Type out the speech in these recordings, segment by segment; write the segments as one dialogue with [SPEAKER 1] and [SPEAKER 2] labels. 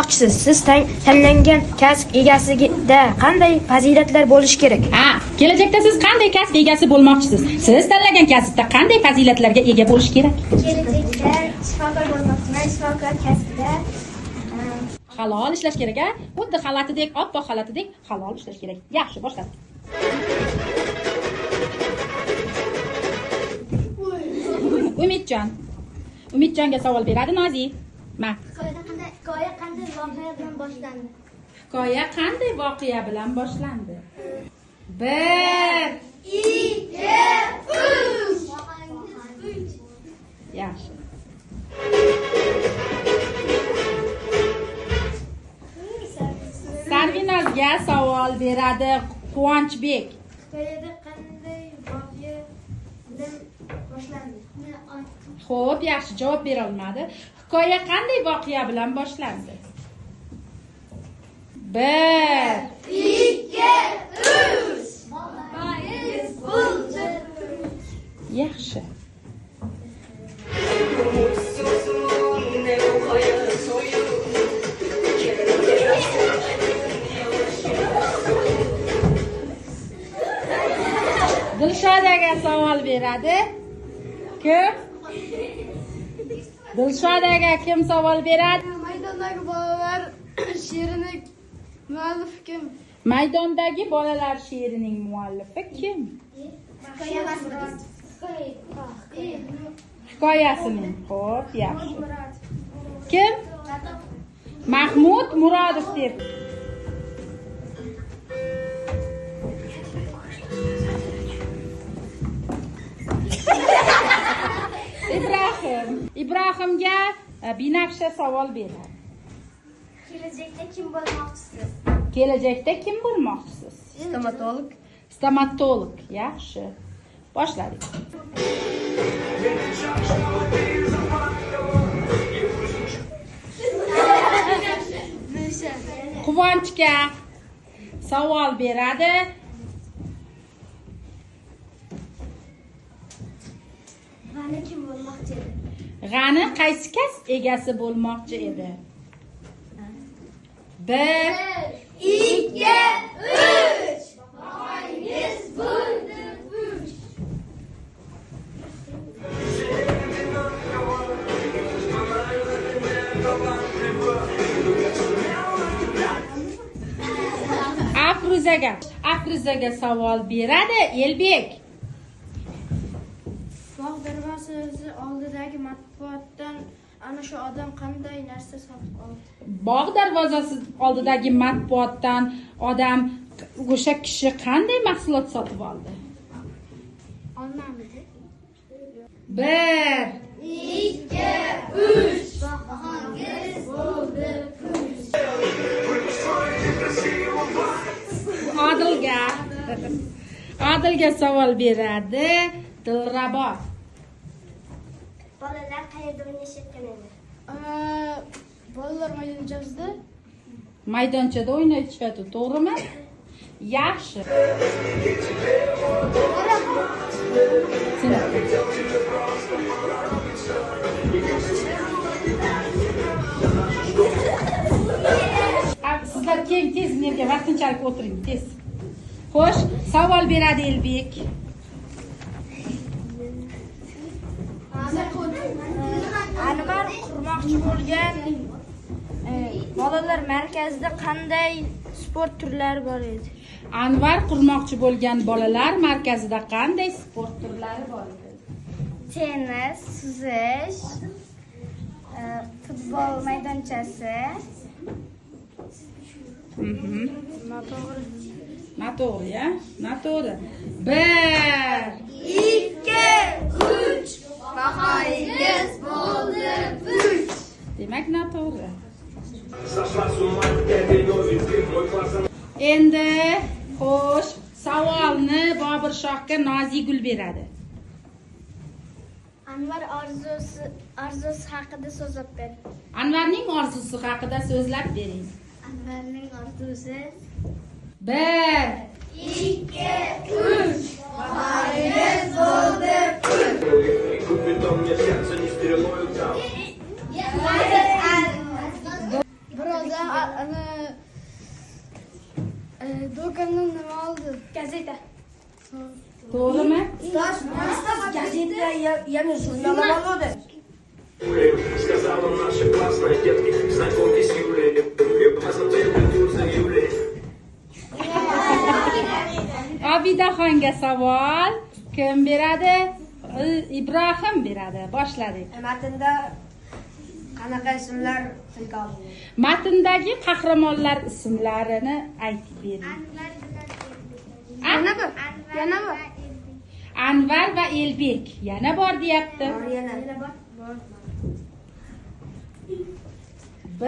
[SPEAKER 1] Siz tanlangan kasb egasida qanday fazilatlar bo'lishi kerak?
[SPEAKER 2] Kelajakda siz qanday kasb egasi bo'lmoqchisiz? Siz tanlagan kasbda qanday fazilatlarga ega bo'lish kerak?
[SPEAKER 3] Kelajakda shifokor bo'lmoqchiman. Shifokor kasbida
[SPEAKER 2] Halol ishlash kerak, Xuddi xalatidek, oppoq xalatidek halol ishlash kerak. Yaxshi, boshladik. Umidjonga savol beradi Nozi.
[SPEAKER 3] hikoya qanday voqea bilan boshlandi?
[SPEAKER 2] Hikoya qanday voqea bilan boshlandi? 1
[SPEAKER 3] 2 3
[SPEAKER 2] Yaxshi. Sarvinazga savol beradi Quvonchbek.
[SPEAKER 3] Hikoyada qanday voqea bilan boshlandi?
[SPEAKER 2] Xo'p, yaxshi javob bera olmadi. Hikoya qanday voqea bilan boshlandi? 1
[SPEAKER 3] 2 3
[SPEAKER 2] Yaxshi. Dilshodaga savol beradi. Kim? Dilshodaga kim savol beradi?
[SPEAKER 4] Maydondagi bolalar she'rining muallifi kim?
[SPEAKER 2] Maydondagi bolalar she'rining muallifi kim? Hikoyasining. Xo'p, yaxshi. Kim? Mahmud Murodov deb. Ibrohimga Binafsha savol beradi.
[SPEAKER 3] Kelajakda kim bo'lmoqchisiz?
[SPEAKER 2] Kelajakda kim bo'lmoqchisiz? Stomatolog. Yaxshi. Boshladik. Quvonchga savol beradi.
[SPEAKER 3] G'ani kim bo'lmoqchi edi?
[SPEAKER 2] G'ani qaysi kasb egasi bo'lmoqchi edi? 1
[SPEAKER 3] 2 3 Boyingiz bo'ldi 3
[SPEAKER 2] Afruzaga savol beradi Elbek.
[SPEAKER 4] Bog' darvozasi oldidagi matbuotdan ana shu odam qanday narsa sotib oldi?
[SPEAKER 2] Bog' darvozasi oldidagi matbuotdan odam o'sha kishi qanday mahsulot sotib oldi?
[SPEAKER 4] Olmamidi?
[SPEAKER 2] 1
[SPEAKER 3] 2 3 Boyingiz bo'ldi 3
[SPEAKER 2] Odilga savol beradi Dilrabo.
[SPEAKER 3] Bolalar qayerda o'ynashayotgan edi?
[SPEAKER 4] Bolalar maydonchasida.
[SPEAKER 2] Maydonchada o'ynayotishadi, to'g'rimi? Yaxshi. Sizlar keyin tez nerga vaqtinchalik o'tiring, tez. Xo'sh, savol beradi Elbek.
[SPEAKER 1] Anvar qurmoqchi bo'lgan bolalar markazida qanday sport turlari bor edi?
[SPEAKER 2] Anvar qurmoqchi bo'lgan bolalar markazida qanday sport turlari bor edi?
[SPEAKER 3] Tennis, suzish, futbol maydonchasi.
[SPEAKER 2] Noto'g'ri, Noto'g'ri. 1
[SPEAKER 3] 2 3 Boyingiz bo'ldi 3
[SPEAKER 2] Demak, noto'g'ri. Endi xo'sh, savolni Bobirshohga Nozigul beradi.
[SPEAKER 3] Anvar orzusi haqida so'zlab ber.
[SPEAKER 2] Anvarning orzusi haqida so'zlab bering.
[SPEAKER 3] Anvarning orzusi
[SPEAKER 2] 1
[SPEAKER 3] 2 3 Boyingiz bo'ldi 3
[SPEAKER 4] Biroz do'kondan nima oldi?
[SPEAKER 1] Gazeta.
[SPEAKER 2] To'g'rimi?
[SPEAKER 1] Gazeta, yana jurnal oldi.
[SPEAKER 5] Сказала наша классная детки, знакомьтесь Юлия. Я посмотрел видео за Юлией.
[SPEAKER 2] Obidaxonga savol kim beradi? Ibrohim beradi. Boshladik.
[SPEAKER 1] Matnda qanaqa ismlar tilga olingan?
[SPEAKER 2] Matndagi qahramonlar ismlarini aytib bering.
[SPEAKER 4] Yana bir.
[SPEAKER 2] Anvar va Elbek. Yana bor deyapti.
[SPEAKER 1] Yana bor.
[SPEAKER 2] 1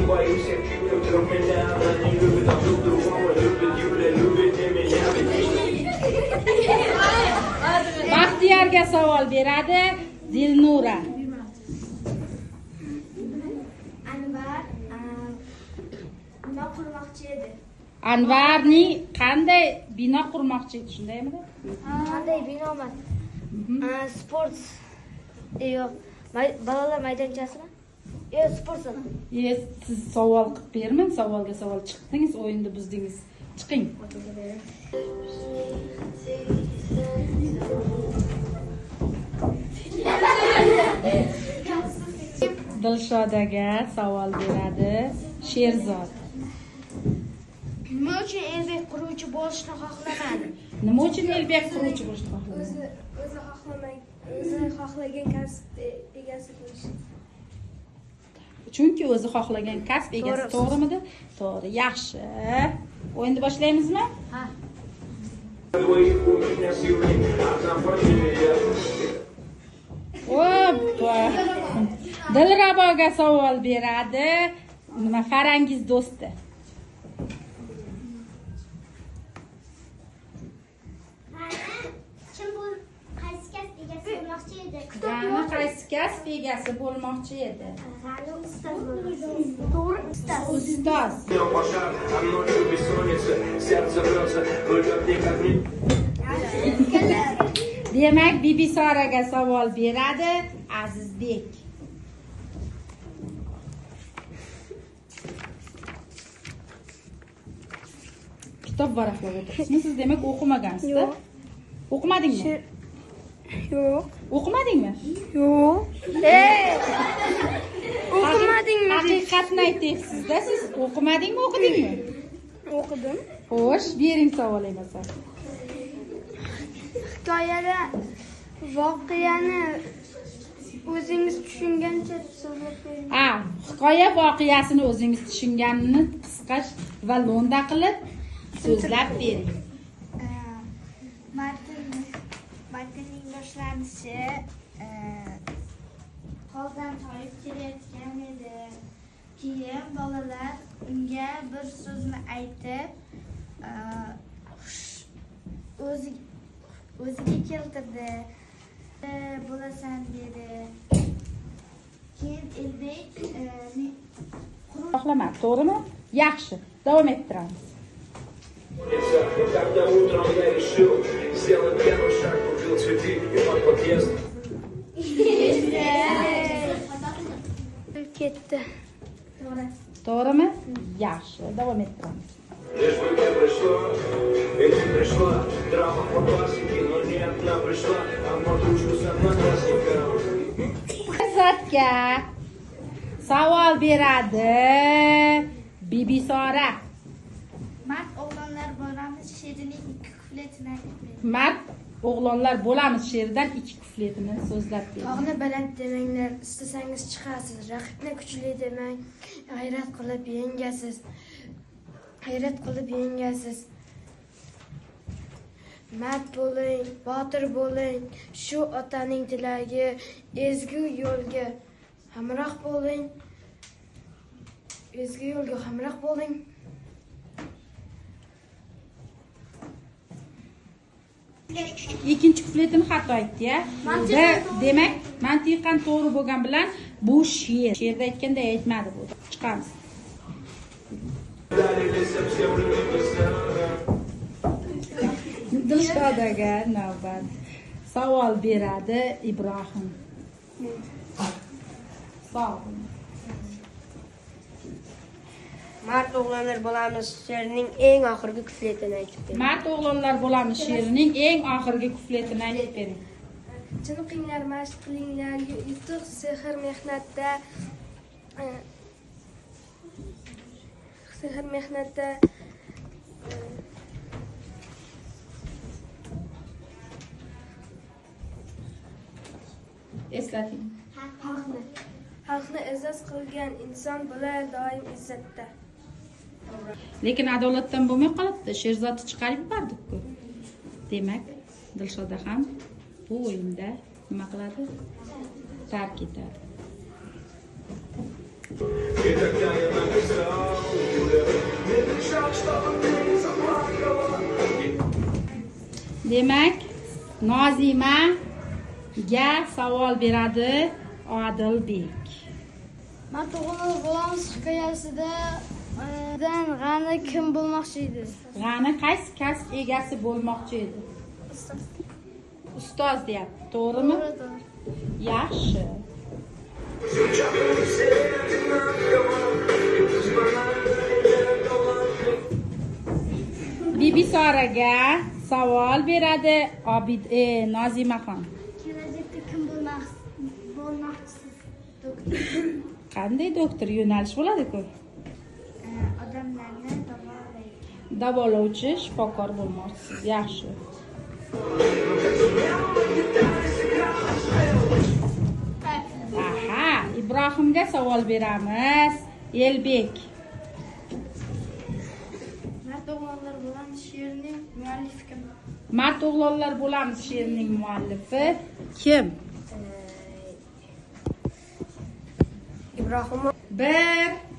[SPEAKER 5] Боюсь, я утром меня, она не любит, а друг другого любит. Юля любит и меня.
[SPEAKER 2] Baxtiyorga savol beradi Dilnura.
[SPEAKER 3] Anvar nima qurmoqchi edi?
[SPEAKER 2] Anvarning qanday bino qurmoqchi edi, shundaymi?
[SPEAKER 1] Qanday binoman? Sport. Yo'q. Bolalar maydonchasimi? Sport zali.
[SPEAKER 2] Siz savol qilib bermang, savolga savol chiqdingiz, o'yinni buzdingiz. Chiqing. Dilshodaga savol beradi Sherzod.
[SPEAKER 4] Nima uchun Elbek quruvchi bo'lishni xohlamadi?
[SPEAKER 2] Nima uchun Elbek quruvchi bo'lishni xohladi?
[SPEAKER 3] O'zi xohlagan kasb egasi bo'lish.
[SPEAKER 2] Chunki o'zi xohlagan kasb egasi, to'g'rimidi? To'g'ri, yaxshi. O'yinni boshlaymizmi?
[SPEAKER 5] Двоих у меня с Юлей, одна фамилия.
[SPEAKER 2] Oppa. Dilraboga savol beradi. Nima Farangiz do'sti?
[SPEAKER 3] Kim bu qaysi kasb egasi bo'lmoqchi edi?
[SPEAKER 2] Yana qaysi kasb egasi bo'lmoqchi edi?
[SPEAKER 3] Ustoz bo'lmoqchi. To'g'ri, ustoz.
[SPEAKER 2] Ustoz.
[SPEAKER 5] Днем пожар, а ночью бессонница, сердце рвется, только мне как мне.
[SPEAKER 2] Demak, Bibi Soraga savol beradi Azizbek. Kitob varaqlab o'tiribsizmi? Siz demak o'qimagansiz? Yo'q. O'qimadingmi?
[SPEAKER 4] Yo'q.
[SPEAKER 2] O'qimadingmi?
[SPEAKER 4] Yo'q. O'qimadingmi?
[SPEAKER 2] Haqiqatni aytyapsiz-da, siz o'qimadingmi, o'qidingmi?
[SPEAKER 4] O'qidim.
[SPEAKER 2] Xo'sh, bering savol emasa.
[SPEAKER 4] Hikoyada voqeani o'zingiz tushungancha so'zlab bering.
[SPEAKER 2] Hikoya voqeasini o'zingiz tushunganini qisqa va lo'nda qilib so'zlab bering.
[SPEAKER 3] Matnning boshlanishi holdan toyib kelayotgan edi. Keyin bolalar unga bir so'zni aytib, o'ziga keltirdi. Bo'lasan dedi. Keyin Elbek
[SPEAKER 2] Xohlamadi, to'g'rimi? Yaxshi, davom ettiramiz.
[SPEAKER 5] Когда утром я решил сделать первый шаг, купил цветы и под подъезд.
[SPEAKER 4] Ketdi.
[SPEAKER 2] To'g'rimi? Yaxshi, davom ettiramiz.
[SPEAKER 5] Лишь бы не пришло, или пришла драма по классике, но нет, она пришла, а подружку с одноклассником.
[SPEAKER 2] Izzatga savol beradi Bibi Sora.
[SPEAKER 3] Mart o'g'lonlar boramiz she'rining 2 kupletini aytib berdi.
[SPEAKER 2] Mart o'g'lonlar bo'lamiz she'ridan 2 kupletini so'zlab berdi.
[SPEAKER 1] Tog'ni baland demanglar, istasangiz chiqasiz. Raqibni kuchli demang, g'ayrat qilib yengasiz. G'ayrat qilib yengasiz. Mard bo'ling, botir bo'ling. Shu otaning tilagi, ezgu yo'lga hamroh bo'ling. Ezgu yo'lga hamroh bo'ling.
[SPEAKER 2] Ikkinchi kupletini xato aytdi-ya. Demak, mantiqan to'g'ri bo'lgan bilan bu she'r. She'rda aytganday aytmadi bu. Chiqamiz. Dilshodaga navbat. Savol beradi Ibrohim. Sog' bo'ling.
[SPEAKER 1] Mard o'g'lonlar bo'lamiz she'rining eng oxirgi kufletini aytib bering.
[SPEAKER 2] Mard o'g'lonlar bo'lamiz she'rining eng oxirgi kufletini aytib bering.
[SPEAKER 4] Chiniqinglar, mashq qilinglar, yutuq sehr mehnatda. Sehr mehnatda
[SPEAKER 2] Eslating.
[SPEAKER 4] xalqni izzat qilgan inson bo'lar doim izzatda.
[SPEAKER 2] Lekin adolatdan bo'lmay qolibdi. Sherzodni chiqarib yubordik-ku. Demak, Dilshoda ham bu o'yinda nima qiladi? Tark etadi. Demak, Nozimaga savol beradi Odilbek.
[SPEAKER 4] Mard o'g'lonlar bo'lamiz hikoyasida g'ani kim bo'lmoqchi edi?
[SPEAKER 2] G'ani qaysi kasb egasi bo'lmoqchi edi? Ustoz deyapti, to'g'rimi? Yaxshi. Bibi Soraga savol beradi Nozimaxon.
[SPEAKER 3] Kelajakda kim bo'lmoqchisiz?
[SPEAKER 2] Qanday doktor yo'nalish bo'ladi-ku?
[SPEAKER 3] Odamlarni davolaydi.
[SPEAKER 2] Davolovchi shifokor bo'lmoqchisiz. Yaxshi. Aha, Ibrohimga savol beramiz. Elbek.
[SPEAKER 4] Mard o'g'lonlar bo'lamiz she'rining muallifi kim?
[SPEAKER 2] Mard o'g'lonlar bo'lamiz she'rining muallifi kim?
[SPEAKER 1] Ibrohim
[SPEAKER 2] 1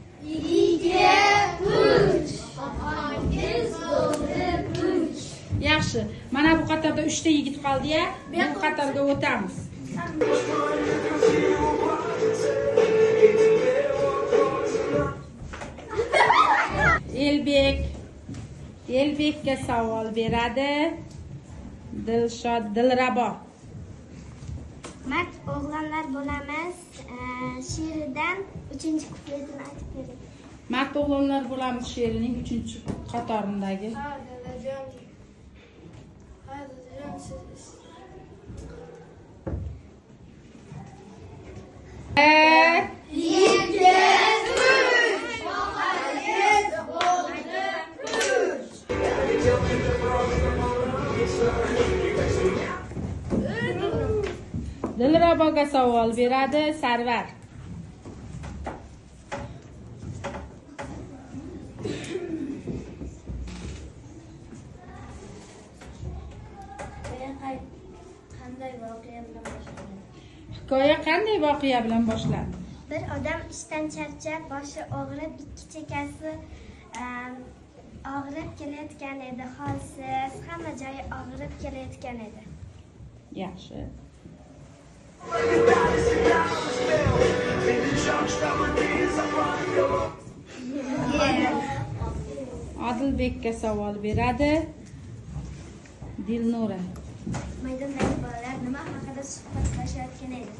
[SPEAKER 2] Yaxshi. Mana bu qatorda 3 ta yigit qoldi-ya. Bu qatorga o'tamiz. Elbekga savol beradi Dilrabo.
[SPEAKER 3] Mard o'g'lonlar bo'lamiz she'ridan 3-kupletini aytib bering.
[SPEAKER 2] Mard o'g'lonlar bo'lamiz she'rining 3-qatorindagi.
[SPEAKER 4] Dadajon siz
[SPEAKER 2] Dilraboga savol beradi Sarvar. Hikoya qanday voqea bilan boshlandi?
[SPEAKER 3] Bir odam ishdan charchab, boshi og'rib, ikki chekasi og'rib kelayotgan edi. Holsiz, hamma joyi og'rib kelayotgan edi.
[SPEAKER 2] Yaxshi. Odilbekka savol beradi Dilnura.
[SPEAKER 3] Maydondagi bolalar nima haqida suhbatlashayotgan edi?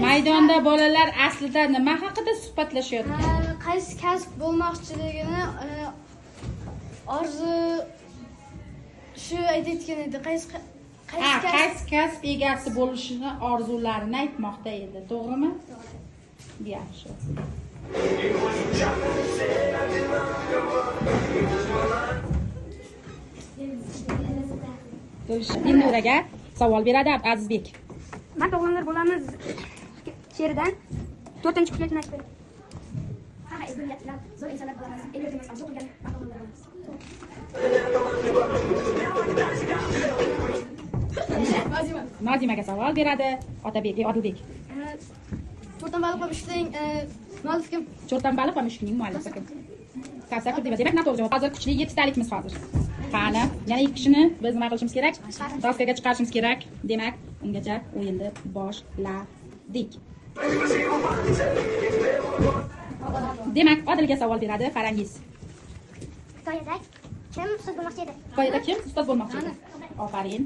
[SPEAKER 2] Maydonda bolalar aslida nima haqida suhbatlashayotgan?
[SPEAKER 4] qaysi kasb bo'lmoqchiligini orzu shu aytayotgan edi. Qaysi
[SPEAKER 2] kasb egasi bo'lishini orzularini aytmoqda edi, to'g'rimi? Yaxshi. Dilnuraga savol beradi Azizbek.
[SPEAKER 6] Mard o'g'lonlar bo'lamiz she'ridan 4-kupletini aytib bering.
[SPEAKER 3] Hamma izlangan zo'r insonlar bo'lamiz. Elimiz orzu qilgan mard o'g'lonlar bo'lamiz.
[SPEAKER 2] Nozimaga savol beradi Odilbek.
[SPEAKER 4] Cho'rtan baliq va mushukning muallifi kim?
[SPEAKER 2] Cho'rtan baliq va mushukning muallifi kim? Kavsar Kurdiyeva. Demak, noto'g'ri javob. Hozir kuchli 7 talikmiz hozir. Qani, yana 2 kishini biz nima qilishimiz kerak? Doskaga chiqarishimiz kerak. Demak, ungacha o'yinni boshladik. Demak, Odilga savol beradi Farangiz.
[SPEAKER 3] Hikoyada kim ustoz bo'lmoqchi edi?
[SPEAKER 2] Hikoyada kim ustoz bo'lmoqchi edi? Ofarin.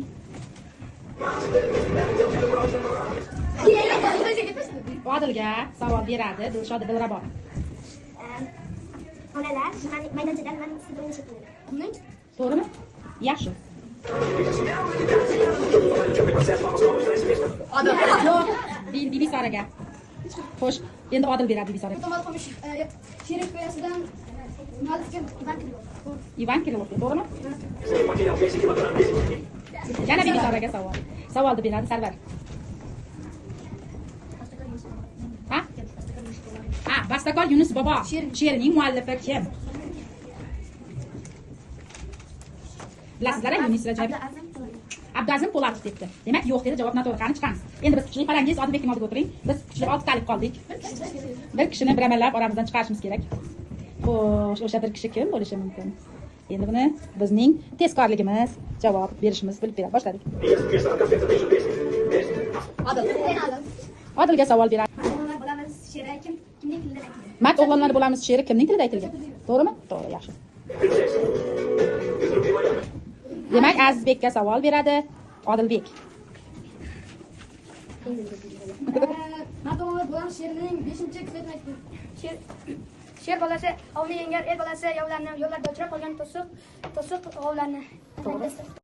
[SPEAKER 2] Odilga savol beradi Dilshod Dilrabo.
[SPEAKER 6] Onalar maydonchadan man sizga o'yin shaklladi.
[SPEAKER 2] To'g'rimi? Yaxshi. Yo'q, Bibisoraga. Xo'sh, endi Odil beradi Bibisoraga.
[SPEAKER 4] Sherik qo'yasidan muallifga
[SPEAKER 2] Ivan Kirilov, to'g'rimi? Yana Bibisoraga savol. Savolni beradi Sarvar. Ha, bastakor Yunus bobo. She'rining muallifi kim? Bilasizlar, Yunus Rajab. Abdazim Po'latov debdi. Demak, yo'q dedi, javob noto'g'ri. Qani chiqamiz. Endi biz kuchli parangiz Odilbekning oldiga o'tiring. Biz kuchli 6 talib qoldik. Bir kishini bir amallab oramizdan chiqarishimiz kerak. Xo'sh, o'sha bir kishi kim bo'lishi mumkin? Endi buni bizning tezkorligimiz, javob berishimiz bilib beradi. Boshladik. Odilga savol beradi.
[SPEAKER 6] Bo'lamiz she'ri kimning tilida aytilgan?
[SPEAKER 2] Mart o'g'lonlar bo'lamiz she'ri kimning tilida aytilgan? To'g'rimi? To'g'ri, yaxshi. Demak, Azizbekka savol beradi Odilbek.
[SPEAKER 4] Mart o'g'lonlar bo'lamiz she'rining 5-kupletini ayting.
[SPEAKER 6] Sher bolasi ovni yengar, el bolasi yovlarni yo'llarda uchrab qolgan to'siq g'ovlarni.